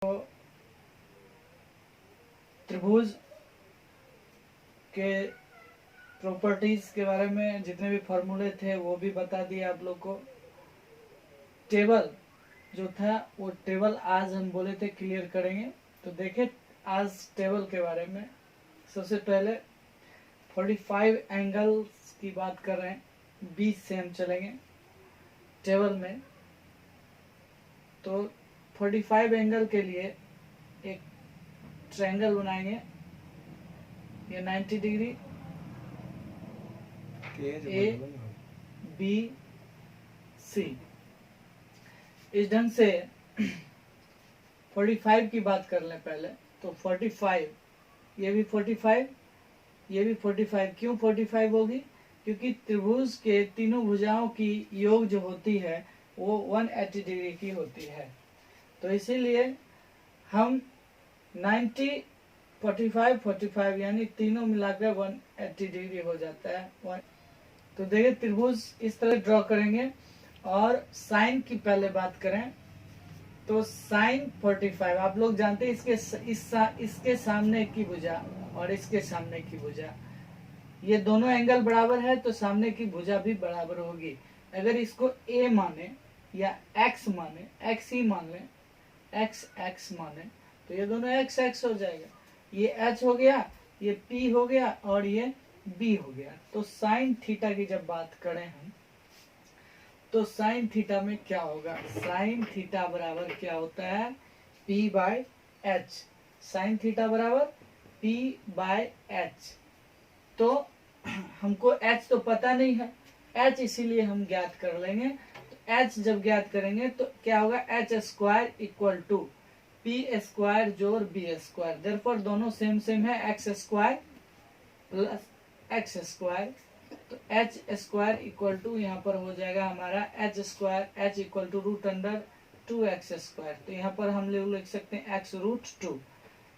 तो त्रिभुज के प्रॉपर्टीज के बारे में जितने भी फॉर्मूले थे वो भी बता दिए आप लोग को। टेबल जो था वो टेबल आज हम बोले थे क्लियर करेंगे, तो देखें आज टेबल के बारे में। सबसे पहले 45 एंगल्स की बात कर रहे हैं, 20 से हम चलेंगे टेबल में। तो 45 एंगल के लिए एक ट्रायंगल बनाएंगे, ये 90 डिग्री ए बी सी। इस ढंग से 45 की बात कर लें पहले। तो 45, ये भी 45, ये भी 45। क्यों 45 होगी? क्योंकि त्रिभुज के तीनों भुजाओं की योग जो होती है वो 180 डिग्री की होती है। तो इसीलिए हम 90, 45, 45 यानी तीनों मिलाकर 180 डिग्री हो जाता है। तो देखिए त्रिभुज इस तरह ड्रॉ करेंगे। और साइन की पहले बात करें तो साइन 45 आप लोग जानते हैं, इसके सामने की भुजा और इसके सामने की भुजा, ये दोनों एंगल बराबर है तो सामने की भुजा भी बराबर होगी। अगर इसको ए माने या एक्स माने, एक्स ही मान लें, एक्स माने, तो ये दोनों एक्स एक्स हो जाएगा। ये एच हो गया, ये पी हो गया और ये बी हो गया। तो साइन थीटा की जब बात करें हम, तो साइन थीटा में क्या होगा? साइन थीटा बराबर क्या होता है? P by H. Sine theta बराबर P बाय एच। तो हमको एच तो पता नहीं है, एच इसीलिए हम ज्ञात कर लेंगे। तो एच जब ज्ञात करेंगे तो क्या होगा? H square equal to P square जोड़ बी स्क्वायर। देयरफॉर दोनों सेम सेम है, X square plus X square. तो एच स्क्वायर इक्वल टू यहाँ पर हो जाएगा हमारा H square, H equal to root under 2x square. तो यहाँ पर हम लिख सकते हैं x रूट 2।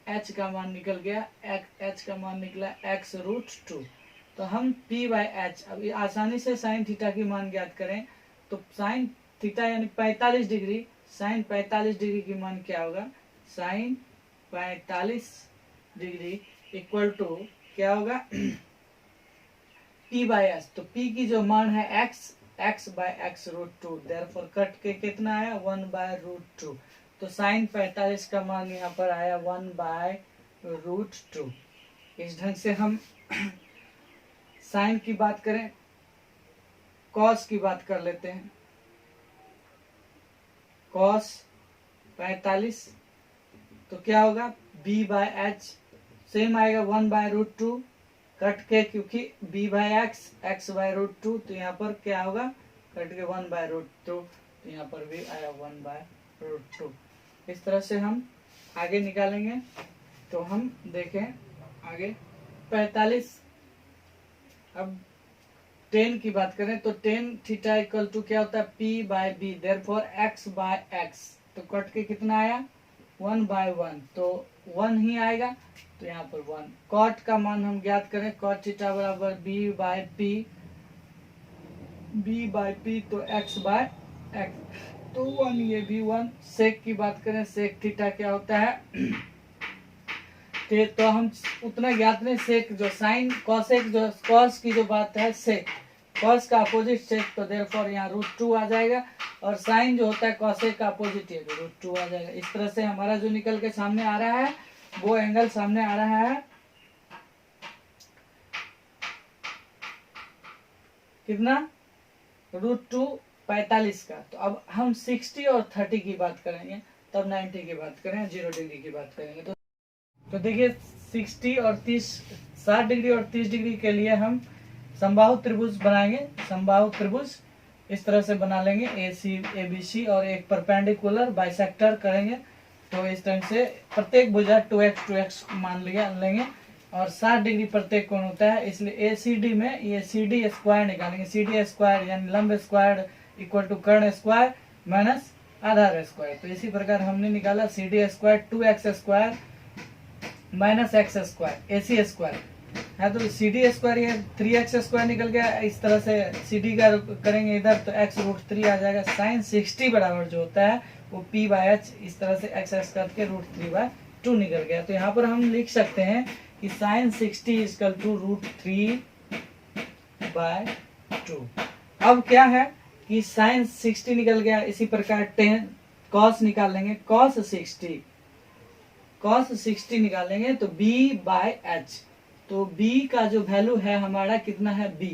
एच का मान निकल गया, एच का मान निकला x रूट 2। तो हम p बाय एच, अब आसानी से साइन थीटा की मान ज्ञात करें तो साइन थीटा यानी 45 डिग्री, साइन 45 डिग्री की मान क्या होगा? साइन 45 डिग्री इक्वल टू क्या होगा? P by H. तो P की जो मान है x by X root 2, therefore cot के कितना आया? 1 बाय रूट 2। तो साइन 45 का मान यहाँ पर आया 1 बाय रूट 2। इस ढंग से हम साइन की बात करें, कॉस की बात कर लेते हैं। कॉस 45 तो क्या होगा? b बाय एच सेम आएगा 1 बाय रूट 2 कट के, क्योंकि b by X by root 2। तो यहाँ पर क्या होगा? कट के 1 बाय रूट 2। तो यहाँ पर भी आया 1 बाय रूट 2। इस तरह से हम आगे निकालेंगे। तो हम देखें आगे 45। अब 10 की बात करें तो 10 थीटा इक्वल टू क्या होता है? p by B, therefore x by X. तो कट के कितना आया? 1 बाय 1। तो 1 ही आएगा, तो यहाँ पर 1। कॉट का मान हम ज्ञात करें, कॉट थीटा बराबर b बाय पी, तो x बाय एक्स, तो 1, ये भी 1। सेक की बात करें, सेक थीटा क्या होता है? तो हम उतना ज्ञात नहीं, सेक जो साइन कॉसेक, जो कॉस की जो बात है सेक, कॉस का अपोजिट सेक, तो देयरफॉर यहाँ रूट 2 आ जाएगा। और साइन जो होता है कॉसेक का अपोजिट, ये रूट 2 आ जाएगा। इस तरह से हमारा जो निकल के सामने आ रहा है वो एंगल सामने आ रहा है कितना? रूट 2 45 का। तो अब हम 60 और 30 की बात करेंगे, तब 90 की बात करें, 0 डिग्री की बात करेंगे। तो देखिए 60 और 30, 60 डिग्री और 30 डिग्री के लिए हम समबाहु त्रिभुज बनाएंगे। समबाहु त्रिभुज इस तरह से बना लेंगे, ABC और एक परपेंडिकुलर बाइसेक्टर करेंगे। तो इस तरह से प्रत्येक भुजा 2x मान लेंगे और 60 डिग्री प्रत्येक कोण होता है, इसलिए ACD में ये CD स्क्वायर निकालेंगे। CD स्क्वायर यानी लंब स्क्वायर इक्वल टू कर्ण स्क्वायर माइनस आधार स्क्वायर। तो इसी प्रकार हमने निकाला CD स्क्वायर 2x स्क्वायर minus X square AC square. है तो सी डी स्क्वायर, ये 3x² निकल गया। इस तरह से सी डी का करेंगे इधर तो x√3 आ जाएगा। साइन 60 बराबर जो होता है वो p/h, इस तरह से x करके √3/2 निकल गया। तो यहाँ पर हम लिख सकते हैं कि साइन 60 = √3/2। अब क्या है कि साइन 60 निकल गया, इसी प्रकार 10 cos निकाल लेंगे, cos 60 निकालेंगे तो b/h। तो b का जो वैल्यू है हमारा कितना है, b,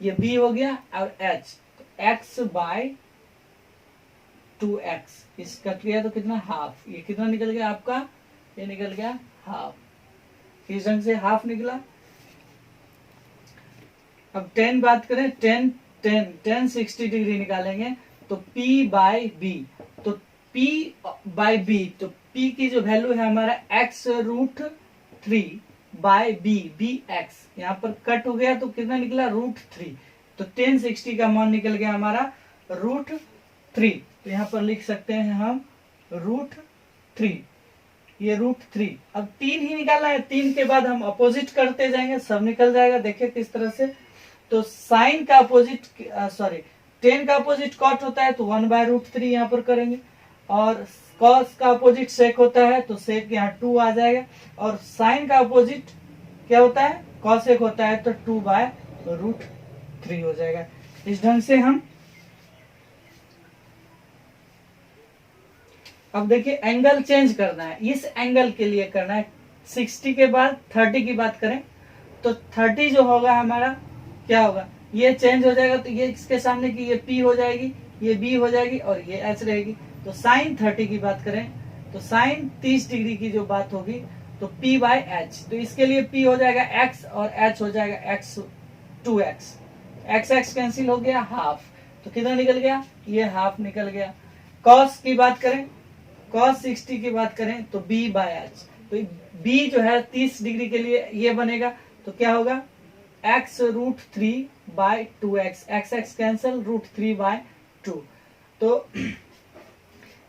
ये b हो गया और h तो x/2x, इस कट गया तो कितना, हाफ। ये कितना निकल गया आपका, ये निकल गया हाफ। इस ढंग से हाफ निकला। अब 10 बात करें, 10 60 डिग्री निकालेंगे तो p/b, तो p/b, तो p की जो वैल्यू है हमारा x√3/b, यहाँ पर कट हो गया तो कितना निकला, √3। तो 10 60 का मान निकल गया हमारा √3। तो यहाँ पर लिख सकते हैं हम √3, ये √3। अब 3 ही निकालना है, 3 के बाद हम अपोजिट करते जाएंगे, सब निकल जाएगा। देखिए किस तरह से, तो साइन का अपोजिट 10 का अपोजिट कॉट होता है तो 1/√3 यहाँ पर करेंगे, और कॉस का अपोजिट सेक होता है तो सेक यहाँ 2 आ जाएगा, और साइन का अपोजिट क्या होता है, कॉसेक होता है तो 2/√3 हो जाएगा। इस ढंग से हम, अब देखिए एंगल चेंज करना है, इस एंगल के लिए करना है। 60 के बाद 30 की बात करें तो 30 जो होगा हमारा क्या होगा, ये चेंज हो जाएगा, तो ये इसके सामने की ये p हो जाएगी, ये b हो जाएगी और ये h रहेगी। तो साइन 30 की बात करें तो साइन 30 डिग्री की जो बात होगी तो p/h, तो इसके लिए p हो जाएगा x और h हो जाएगा x2x, x कैंसिल हो गया, हाफ। तो कितना निकल गया, ये हाफ निकल गया। cos की बात करें, cos 60 की बात करें तो b/h, तो b जो है 30 डिग्री के लिए ये बनेगा, तो क्या होगा x√3/2x, x कैंसिल, √3/2। तो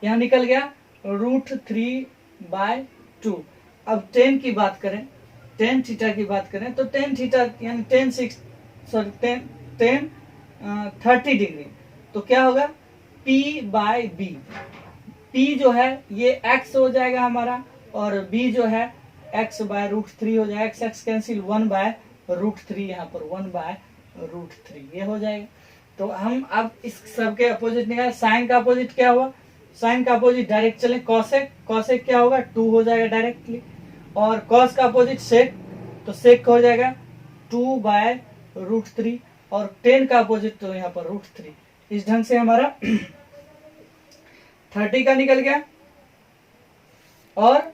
यहाँ निकल गया √3/2। अब 10 की बात करें, tan थीटा की बात करें तो tan थीटा यानी 30 डिग्री, तो क्या होगा p/b, p जो है ये x हो जाएगा हमारा, और b जो है x/√3 हो जाएगा, x कैंसिल, 1/√3, यहाँ पर 1/√3 ये हो जाएगा। तो हम अब इस सब के अपोजिट निकाले। साइन का अपोजिट क्या हुआ, साइन का अपोजिट डायरेक्ट चले, कॉसेक क्या होगा, 2 हो जाएगा डायरेक्टली, और कॉस का अपोजिट सेक, तो सेक हो जाएगा 2/√3, और 10 का अपोजिट तो यहाँ पर √3। इस ढंग से हमारा 30 का निकल गया। और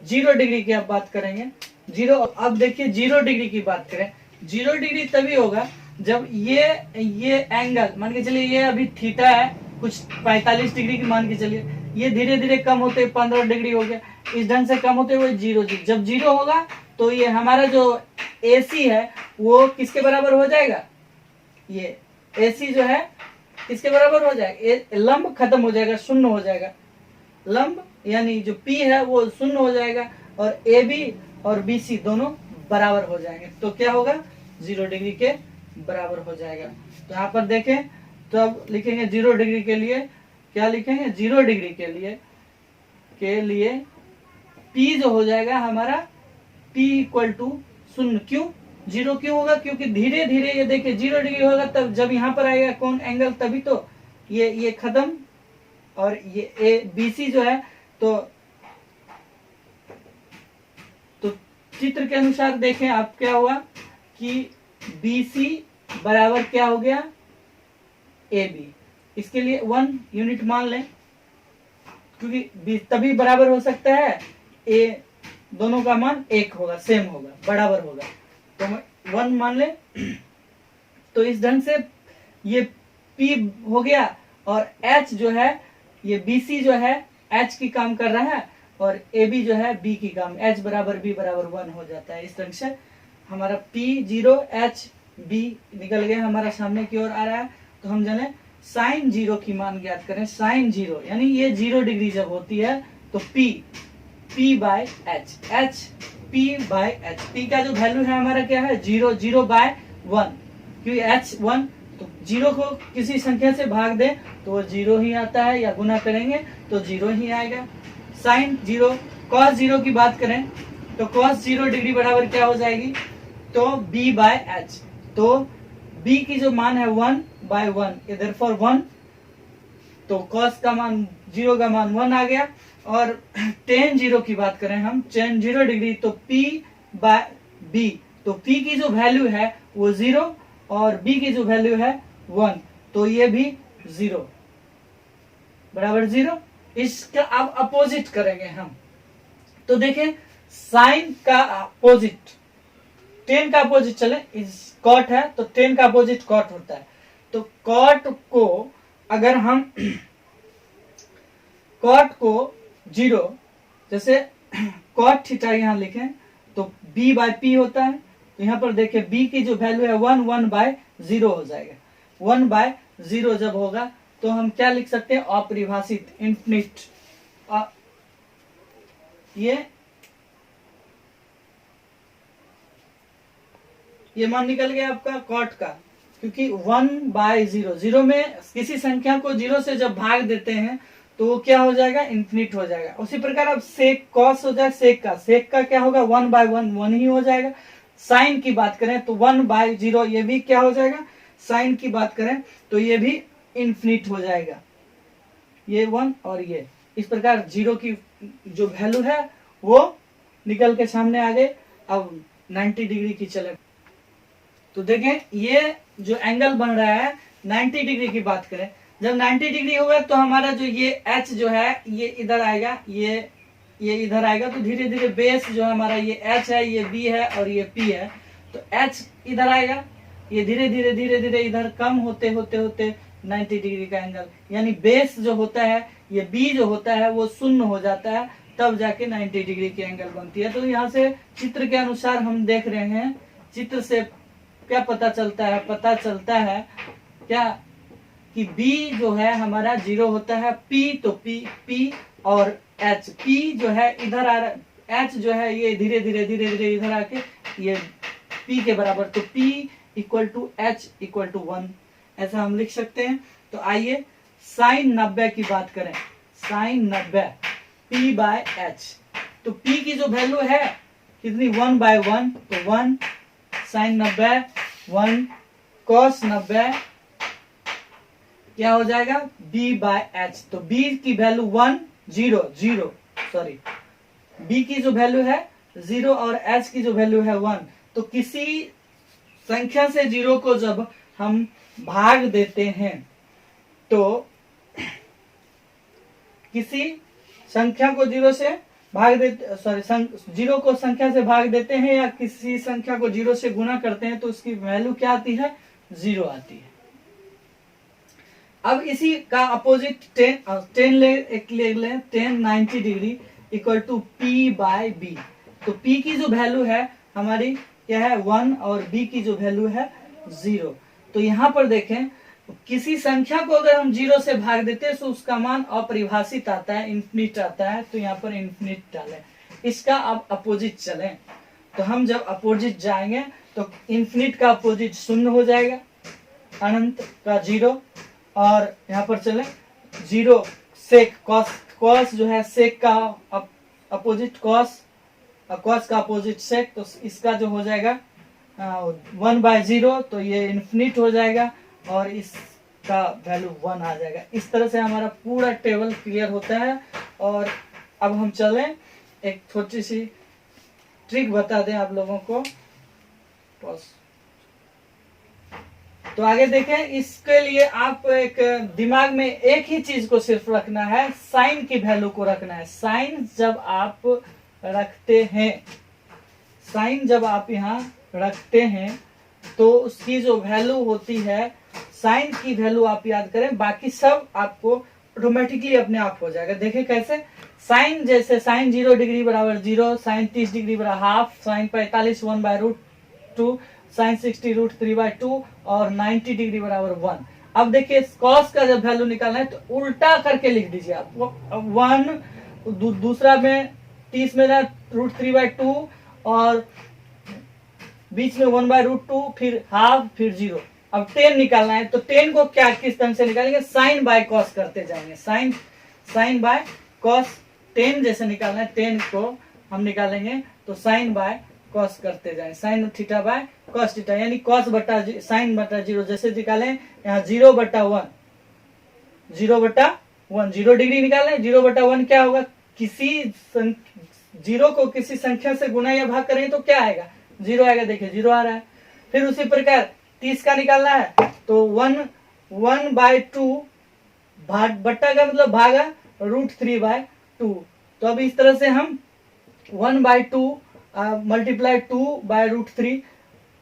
0 डिग्री की अब बात करेंगे, अब देखिए 0 डिग्री की बात करें, 0 डिग्री तभी होगा जब ये एंगल मान के चलिए, ये अभी थीटा है कुछ 45 डिग्री की मान के चलिए, ये धीरे धीरे कम होते 15 डिग्री हो गया, इस ढंग से कम होते हुए 0, जब 0 होगा तो ये हमारा जो AC है वो किसके बराबर हो जाएगा, ये AC जो है किसके बराबर हो जाएगा, लंब खत्म हो जाएगा, शून्य हो जाएगा, लंब यानी जो P है वो शून्य हो जाएगा, और AB और BC दोनों बराबर हो जाएंगे, तो क्या होगा 0 डिग्री के बराबर हो जाएगा। तो यहाँ पर देखें तो अब लिखेंगे 0 डिग्री के लिए, क्या लिखेंगे, 0 डिग्री के लिए P जो हो जाएगा हमारा P = 0। क्यों 0 क्यों होगा, क्योंकि धीरे धीरे ये देखिए 0 डिग्री होगा तब जब यहाँ पर आएगा कौन एंगल, तभी तो ये खत्म, और ये BC जो है तो चित्र के अनुसार देखें आप क्या हुआ कि BC बराबर क्या हो गया AB, इसके लिए 1 यूनिट मान लें, क्योंकि तभी बराबर हो सकता है, A दोनों का मान 1 होगा, सेम होगा, बराबर होगा, तो 1 मान लें। तो इस ढंग से ये P हो गया, और H जो है ये BC जो है H की काम कर रहा है, और AB जो है B की काम, H बराबर B बराबर 1 हो जाता है। इस ढंग से हमारा P 0 H B निकल गया, हमारा सामने की ओर आ रहा है। तो हम जाने साइन 0 की मान ज्ञात करें, साइन 0 यानी ये 0 डिग्री जब होती है तो P/H, H P by H. P का जो वैल्यू है हमारा क्या है 0, 0 बाय 1, क्योंकि H 1, तो 0 को किसी संख्या से भाग दे तो वो 0 ही आता है, या गुना करेंगे तो 0 ही आएगा। साइन 0, कॉस 0 की बात करें तो कॉस 0 डिग्री बराबर क्या हो जाएगी, तो B बाय एच। तो B की जो मान है 1 बाय 1, इधर फॉर 1, तो कॉस का मान 0 का मान 1 आ गया। और tan 0 की बात करें हम, tan 0 डिग्री, तो P बाय B, तो P की जो वैल्यू है वो 0 और B की जो वैल्यू है 1, तो ये भी 0 बराबर 0। इसका अब अपोजिट करेंगे हम, तो देखें साइन का अपोजिट, टेन का अपोजिट चले, इस कॉट है तो टेन का अपोजिट कॉट होता है। तो कॉट को अगर हम कॉट को 0, जैसे कॉट थीटा यहां लिखें तो B बाय P होता है, तो यहां पर देखें B की जो वैल्यू है 1, 1 बाय 0 हो जाएगा। 1 बाय 0 जब होगा तो हम क्या लिख सकते हैं, अपरिभाषित, इन्फिनिट। ये मान निकल गया आपका कॉट का, क्योंकि 1 बाय 0, 0 में किसी संख्या को 0 से जब भाग देते हैं तो वो क्या हो जाएगा, इन्फिनिट हो जाएगा। उसी प्रकार अब सेक कॉस हो जाए, सेक का क्या होगा, 1 बाय 1, 1 ही हो जाएगा। साइन की बात करें तो 1 बाय 0, ये भी क्या हो जाएगा, साइन की बात करें तो ये भी इन्फिनिट हो जाएगा, ये 1 और ये। इस प्रकार 0 की जो वैल्यू है वो निकल के सामने आ गए। अब 90 डिग्री की चले तो देखें ये जो एंगल बन रहा है 90 डिग्री की बात करें, जब 90 डिग्री होगा तो हमारा जो ये H जो है ये इधर आएगा, ये इधर आएगा, तो धीरे धीरे बेस जो हमारा ये H है, ये B है और ये P है, तो H इधर आएगा, ये धीरे धीरे इधर कम होते होते होते 90 डिग्री का एंगल, यानी बेस जो होता है ये B जो होता है वो शून्य हो जाता है, तब जाके 90 डिग्री की एंगल बनती है। तो यहाँ से चित्र के अनुसार हम देख रहे हैं, चित्र से क्या पता चलता है, पता चलता है क्या कि B जो है हमारा 0 होता है, P तो P और H, P जो है इधर आ रहा, H जो है ये धीरे धीरे इधर आके ये P के बराबर, तो P equal to H equal to 1, ऐसा हम लिख सकते हैं। तो आइए साइन 90 की बात करें, साइन 90 P बाय H, तो P की जो वैल्यू है कितनी, 1 बाय 1, तो 1 साइन 90 1 कॉस 90 क्या हो जाएगा, B बाय H, तो B की वैल्यू 1, 0, सॉरी, B की जो वैल्यू है 0 और H की जो वैल्यू है 1, तो किसी संख्या से 0 को जब हम भाग देते हैं, तो किसी संख्या को 0 से भाग देते, सॉरी 0 को संख्या से भाग देते हैं या किसी संख्या को 0 से गुना करते हैं तो उसकी वैल्यू क्या आती है, 0 आती है। अब इसी का अपोजिट 10 ले लें, 10 90 degree equal to P by B, तो P की जो वैल्यू है हमारी क्या है 1 और B की जो वैल्यू है 0। तो यहाँ पर देखें किसी संख्या को अगर हम 0 से भाग देते हैं तो उसका मान अपरिभाषित आता है, इन्फिनिट आता है, तो यहाँ पर इन्फिनिट डालें। इसका अब अपोजिट चलें, तो हम जब अपोजिट जाएंगे तो इन्फिनिट का अपोजिट शून्य हो जाएगा, अनंत का 0, और यहाँ पर चले 0 सेक कॉस जो है सेक का अपोजिट कॉस का अपोजिट सेक, तो इसका जो हो जाएगा 1 बाय 0, तो ये इन्फिनिट हो जाएगा और इसका वैल्यू 1 आ जाएगा। इस तरह से हमारा पूरा टेबल क्लियर होता है। और अब हम चलें, एक छोटी सी ट्रिक बता दें आप लोगों को, तो आगे देखें। इसके लिए आप एक दिमाग में एक ही चीज को सिर्फ रखना है, साइन की वैल्यू को रखना है। साइन जब आप रखते हैं, साइन जब आप यहाँ रखते हैं तो उसकी जो वैल्यू होती है, साइन की वैल्यू आप याद करें, बाकी सब आपको ऑटोमेटिकली अपने आप हो जाएगा। देखें कैसे, साइन जैसे साइन 0 डिग्री बराबर 0, साइन 30 डिग्री बराबर half, sine 45 1 by root 2, sine 60 रूट 3 बाय 2 और 90 डिग्री बराबर 1। अब देखिए कॉस का जब वैल्यू निकालना है तो उल्टा करके लिख दीजिए आप 1, दूसरा में 30 में रूट 3 बाय 2 और बीच में 1/√2, फिर हाफ, फिर 0। अब 10 निकालना है, तो 10 को क्या किस ढंग से निकालेंगे, साइन बाय कॉस करते जाएंगे। साइन बाय कॉस 10 जैसे निकालना है, 10 को हम निकालेंगे तो साइन बाय कॉस करते जाएंगे, sine theta by cos theta, यानी कॉस बटा साइन बटा 0 जैसे निकालें, यहाँ 0/1, 0/1, 0 डिग्री निकालें। 0/1 क्या होगा, किसी 0 को किसी संख्या से गुना या भाग करें तो क्या आएगा, 0 आएगा। देखिए 0 आ रहा है। फिर उसी प्रकार 30 का निकालना है तो 1/2 बट्टा का मतलब भागा √3/2। तो अब इस तरह से हम 1/2 मल्टीप्लाई 2/√3,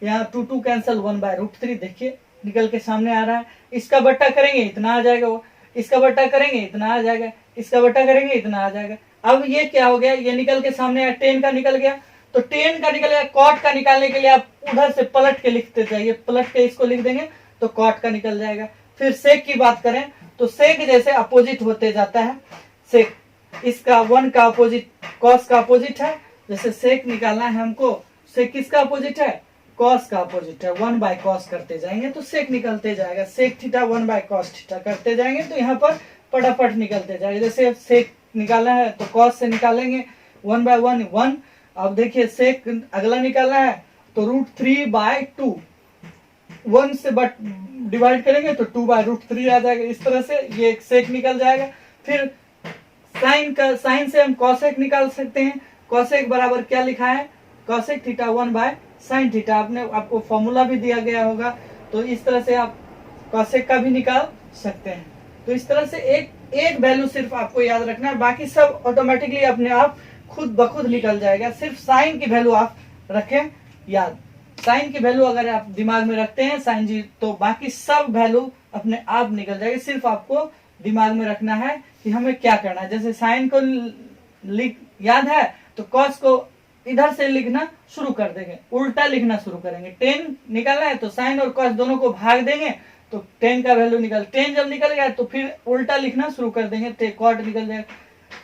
यहाँ 2 कैंसल, 1/√3 देखिए निकल के सामने आ रहा है। इसका बट्टा करेंगे इतना आ जाएगा, इसका बट्टा करेंगे इतना आ जाएगा, इसका बट्टा करेंगे इतना आ जाएगा। अब ये क्या हो गया, ये निकल के सामने आया, 10 का निकल गया। तो 10 का निकल गया, कॉट का निकालने के लिए आप उधर से पलट के लिखते जाइए, पलट के इसको लिख देंगे तो कॉट का निकल जाएगा। फिर सेक की बात करें तो सेक जैसे अपोजिट होते जाता है, सेक इसका 1 का अपोजिट कॉस का अपोजिट है। जैसे सेक निकालना है हमको, सेक किसका अपोजिट है, कॉस का अपोजिट है। 1/cos करते जाएंगे तो सेक निकलते जाएगा, सेक थीटा 1/cos थीटा करते जाएंगे तो यहाँ पर फटाफट निकलते जाएगा। जैसे सेक निकालना है तो कॉस से निकालेंगे 1/1 1। अब देखिए सेक अगला निकालना है तो √3/2, 1 से डिवाइड करेंगे तो 2/√3 आ जाएगा। इस तरह से ये एक सेक निकल जाएगा। फिर साइन से हम कॉसेक निकाल सकते हैं। कॉसेक बराबर क्या लिखा है, कॉसेक थीटा 1/sin थीटा। आपको फॉर्मूला भी दिया गया होगा, तो इस तरह से आप कॉसेक का भी निकाल सकते हैं। तो इस तरह से एक वैल्यू सिर्फ आपको याद रखना है, बाकी सब ऑटोमेटिकली अपने आप खुद ब खुद निकल जाएगा। सिर्फ साइन की वैल्यू आप रखें याद। साइन की वैल्यू अगर आप दिमाग में रखते हैं साइन जी, तो बाकी सब वैल्यू अपने आप निकल जाएगी। सिर्फ आपको दिमाग में रखना है कि हमें क्या करना है। जैसे साइन को याद है तो कॉस को इधर से लिखना शुरू कर देंगे, उल्टा लिखना शुरू करेंगे। 10 निकलना है तो साइन और कॉस दोनों को भाग देंगे तो 10 का वैल्यू 10 जब निकल गया तो फिर उल्टा लिखना शुरू कर देंगे, कॉट निकल जाएगा।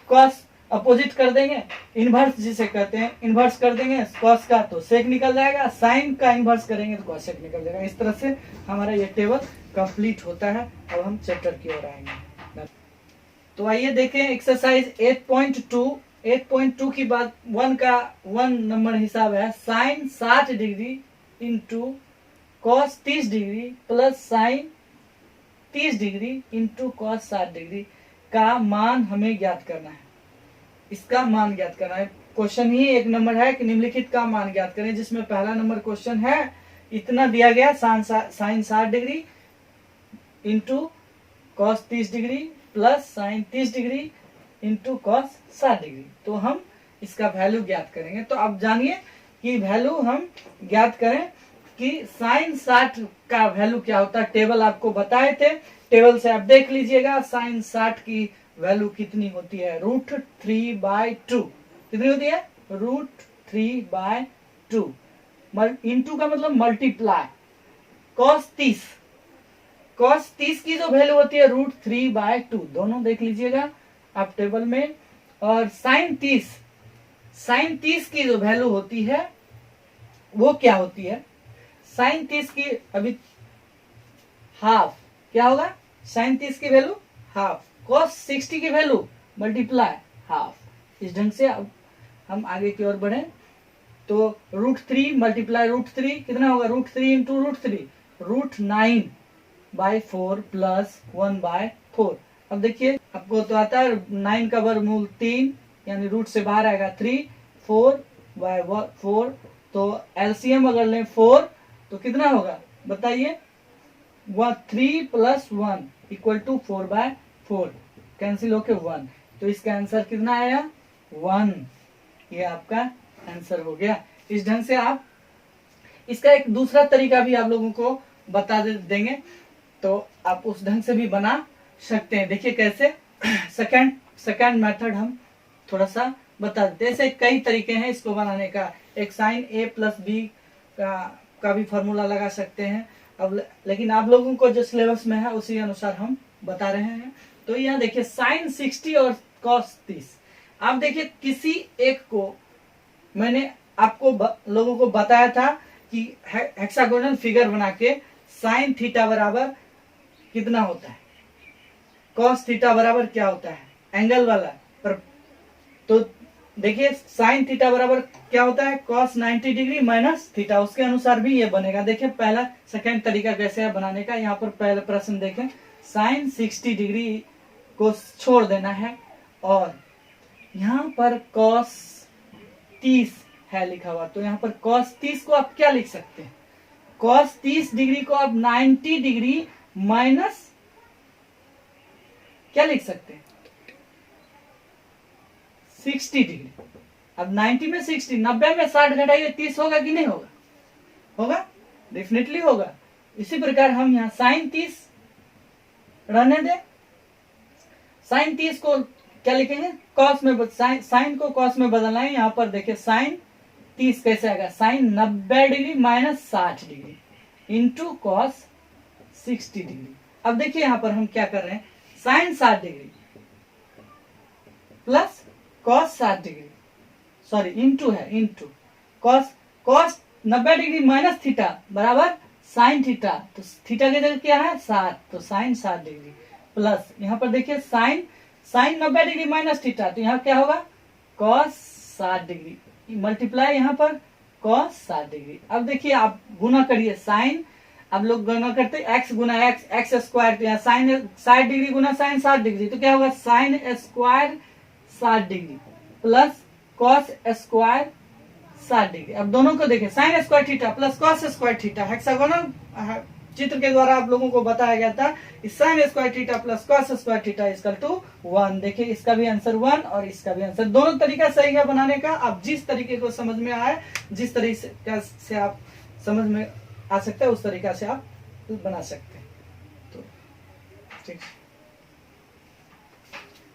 कॉस अपोजिट कर देंगे, इनवर्स जिसे कहते हैं इनवर्स कर देंगे कॉस का तो सेक निकल जाएगा, साइन का इनवर्स करेंगे तो कॉसेक निकल जाएगा। इस तरह से हमारा ये टेबल कंप्लीट होता है। अब हम चैप्टर की ओर आएंगे। तो आइए देखें एक्सरसाइज 8.2 की बात 1 नंबर हिसाब है, sine 60 degree into cos 30 degree plus sine 30 degree into cos 60 degree का मान हमें ज्ञात करना है। इसका मान ज्ञात करना है। क्वेश्चन ही एक नंबर है कि निम्नलिखित का मान ज्ञात करें, जिसमें पहला नंबर क्वेश्चन है इतना दिया गया, sine 60 degree into cos 30 degree plus sine 30 degree into cos 60 degree. तो हम इसका वैल्यू ज्ञात करेंगे। तो आप जानिए कि वैल्यू हम ज्ञात करें कि साइन 60 का वैल्यू क्या होता है। टेबल आपको बताए थे, टेबल से आप देख लीजिएगा साइन 60 की वैल्यू कितनी होती है, √3/2। कितनी होती है, √3/2। इंटू का मतलब मल्टीप्लाई, कॉस 30 की जो वैल्यू होती है √3/2, दोनों देख लीजिएगा आप टेबल में। और साइन 30 की जो वैल्यू होती है वो क्या होती है, साइन 30 की अभी हाफ क्या होगा, साइन 30 की वैल्यू हाफ, कॉस 60 की वैल्यू मल्टीप्लाई हाफ। इस ढंग से अब हम आगे की ओर बढ़े तो √3 मल्टीप्लाई √3 कितना होगा, √3 इंटू √3 √9/4 प्लस 1/4। अब देखिए आपको तो आता है 9 का वर्गमूल 3, यानी रूट से बाहर आएगा 3, 4/4। तो एलसीएम अगर लें 4 तो कितना होगा बताइए, 3 + 1 = 4/4, कैंसिल होके 1। तो इसका आंसर कितना आया, 1। ये आपका आंसर हो गया। इस ढंग से आप इसका एक दूसरा तरीका भी आप लोगों को बता देंगे, तो आप उस ढंग से भी बना सकते हैं। देखिए कैसे, सेकंड मेथड हम थोड़ा सा बता देते हैं। ऐसे कई तरीके हैं इसको बनाने का। एक साइन A + B का भी फॉर्मूला लगा सकते हैं। अब लेकिन आप लोगों को जो सिलेबस में है उसी अनुसार हम बता रहे हैं। तो यहाँ देखिए साइन 60 और कॉस 30। आप देखिए किसी एक को मैंने आपको लोगों को बताया था कि हेक्सागोनल फिगर बना के साइन थीटा बराबर कितना होता है, कॉस थीटा बराबर क्या होता है, एंगल वाला। पर तो देखिए साइन थीटा बराबर क्या होता है, कॉस 90 डिग्री माइनस थीटा, उसके अनुसार भी ये बनेगा। देखिए पहला सेकंड तरीका कैसे है बनाने का। यहाँ पर पहला प्रश्न देखें, साइन 60 डिग्री को छोड़ देना है और यहाँ पर कॉस 30 है लिखा हुआ, तो यहाँ पर कॉस 30 को आप क्या लिख सकते हैं, कॉस 30 डिग्री को आप 90 डिग्री माइनस क्या लिख सकते हैं, 60 डिग्री। अब 90 में 60, 90 में 60 घटाइए 30 होगा कि नहीं होगा, होगा, डेफिनेटली होगा। इसी प्रकार हम यहाँ साइन 30 रहने दें, साइन 30 को क्या लिखेंगे, कॉस में, साइन को कॉस में बदलना है। यहाँ पर देखिए साइन 30 कैसे आएगा, sine 90 degree minus 60 degree into cos 60 degree. अब देखिए यहाँ पर हम क्या कर रहे हैं, sine 60 degree plus cos 60 degree, sorry into है, into cos 90 degree minus theta बराबर साइन थीटा, तो थीटा की जगह क्या है 60, तो साइन 60 डिग्री प्लस यहाँ पर देखिए साइन 90 डिग्री माइनस थीटा, तो यहाँ क्या होगा कॉस 60 डिग्री मल्टीप्लाई यहाँ पर कॉस 60 डिग्री। अब देखिए आप गुना करिए, साइन, अब लोग गुना करते एक्स गुना एक्स स्क्वायर, तो यहाँ साइन 60 डिग्री गुना साइन 60 डिग्री, तो क्या होगा sine square 60 degree plus cos square 60 degree. अब दोनों को देखें, sine square theta plus cos square theta, hexagonal चित्र के द्वारा आप लोगों को बताया गया था, sine square theta plus cos square theta equal to 1। देखिए इसका भी आंसर 1 और इसका भी आंसर, दोनों तरीका सही है बनाने का। आप जिस तरीके को समझ में आए, जिस तरीके से आप समझ में आ सकते हैं उस तरीका से आप बना सकते हैं। तो ठीक,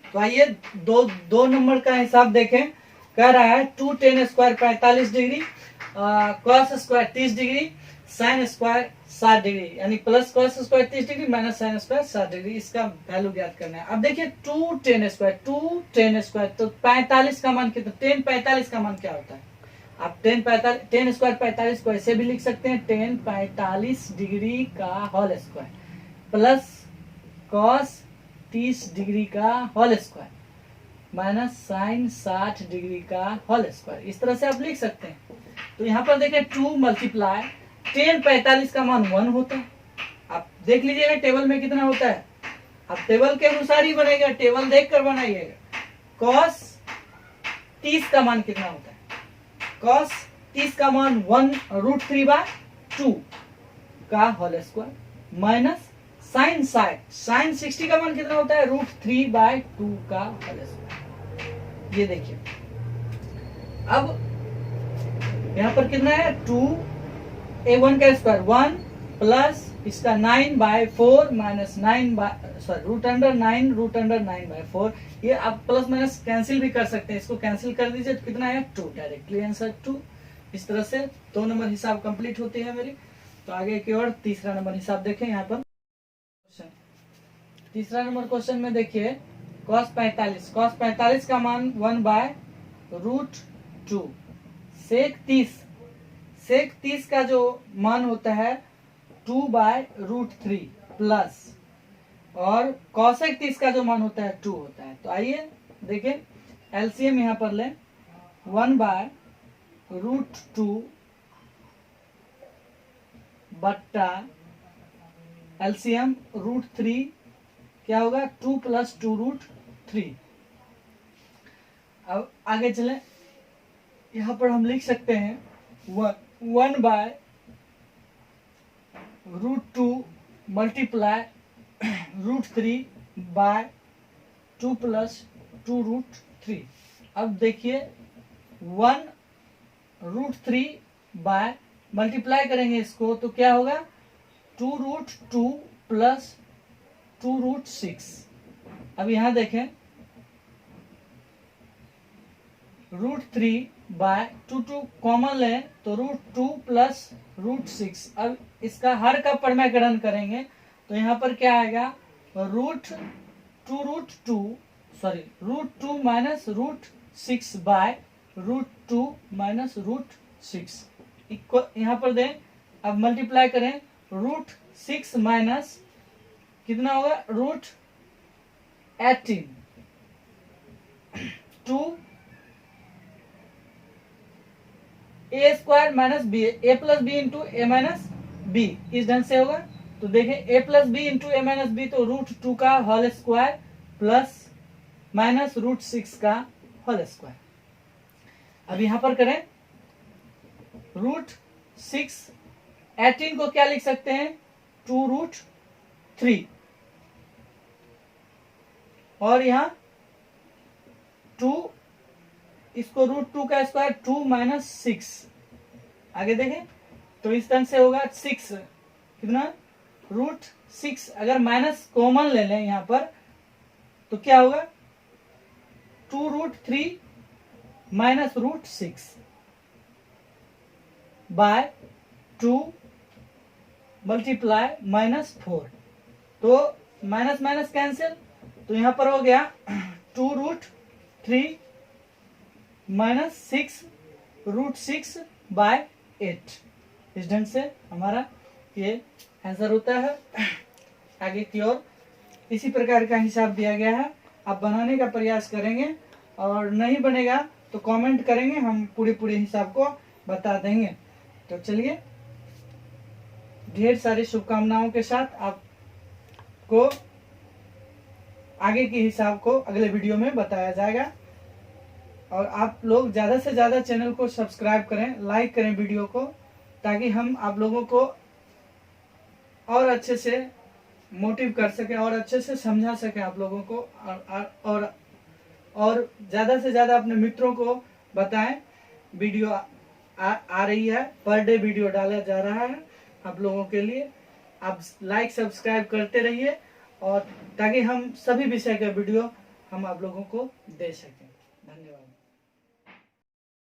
तो आइए दो नंबर का हिसाब देखें। कह रहा है 2 tan square 45 degree, cos square 30 degree, sine square 60 degree, यानी plus cos square 30 degree minus sine square 60 degree, इसका वैल्यू ज्ञात करना है। अब देखिए 2 tan स्क्वायर तो 45 का मान कितना, tan 45 का मान क्या होता है, आप tan स्क्वायर 45 को ऐसे भी लिख सकते हैं, tan 45 डिग्री का whole square plus cos 30 degree का whole square minus sine 60 degree का होल स्क्वायर, इस तरह से आप लिख सकते हैं। तो यहाँ पर देखें 2 मल्टीप्लाई tan 45 का मान 1 होता है, आप देख लीजिएगा टेबल में कितना होता है, आप टेबल के अनुसार ही बनेगा, टेबल देख कर बनाइएगा। कॉस 30 का मान कितना होता है, कॉस 30 का मान 1√3/2 का होल स्क्वायर माइनस साइन 60 का मान कितना होता है, √3/2 का होल स्क्वायर। ये देखिए अब यहाँ पर कितना है 2a1 का स्क्वायर 1 प्लस इसका 9/4 माइनस √9/4, ये आप प्लस माइनस कैंसिल भी कर सकते हैं, इसको कैंसिल कर दीजिए तो कितना है 2, डायरेक्टली आंसर 2। इस तरह से 2 नंबर हिसाब कंप्लीट होते हैं मेरी। तो आगे की ओर तीसरा नंबर हिसाब देखें। यहाँ पर तीसरा नंबर क्वेश्चन में देखिए cos 45 का मान 1/√2, sec 30 का जो मान होता है 2/√3 प्लस और cosec 30 का जो मान होता है 2 होता है। तो आइए देखें एलसीएम यहाँ पर लें, 1/√2 बट्टा एलसीएम √3 क्या होगा 2 + 2√3। अब आगे चलें, यहाँ पर हम लिख सकते हैं 1/√2 मल्टीप्लाई √3/2 + 2√3। अब देखिए 1√3 मल्टीप्लाई करेंगे इसको तो क्या होगा 2√2 + 2√6। अब यहां देखें √3/2 कॉमन लें तो √2 + √6। अब इसका हर का परिमाकरण करेंगे तो यहाँ पर क्या आएगा √2 - √6/√2 2 माइनस रूट 6 इक्वल, यहाँ पर दें, अब मल्टीप्लाई करें, रूट 6 माइनस कितना होगा, root 18, 2 A square minus B, A plus B into A minus B, इस ढंग से होगा। तो देखें A plus B into A minus B, तो रूट 2 का whole square plus minus root 6 का होल स्क्वायर। अब यहां पर करें, रूट 6, 18 को क्या लिख सकते हैं, 2 रूट 3, और यहां 2, इसको रूट 2 का स्क्वायर 2 माइनस 6, आगे देखें तो इस ढंग से होगा 6 कितना, रूट 6, अगर माइनस कॉमन ले लें यहां पर तो क्या होगा, 2 root 3 minus root 6 by 2 multiply minus 4, तो माइनस माइनस कैंसिल, तो यहां पर हो गया 2 रूट 3 माइनस 6 रूट 6 बाय 8। इस ढंग से हमारा ये आंसर होता है। आगे की ओर इसी प्रकार का हिसाब दिया गया है, आप बनाने का प्रयास करेंगे और नहीं बनेगा तो कमेंट करेंगे, हम पूरी हिसाब को बता देंगे। तो चलिए, ढेर सारी शुभकामनाओं के साथ आपको आगे की हिसाब को अगले वीडियो में बताया जाएगा। और आप लोग ज्यादा से ज्यादा चैनल को सब्सक्राइब करें, लाइक करें वीडियो को, ताकि हम आप लोगों को और अच्छे से मोटिव कर सके और अच्छे से समझा सके आप लोगों को, और ज्यादा से ज्यादा अपने मित्रों को बताएं। वीडियो आ रही है, पर डे वीडियो डाला जा रहा है आप लोगों के लिए। आप लाइक सब्सक्राइब करते रहिए, और ताकि हम सभी विषय का वीडियो हम आप लोगों को दे सकें। धन्यवाद।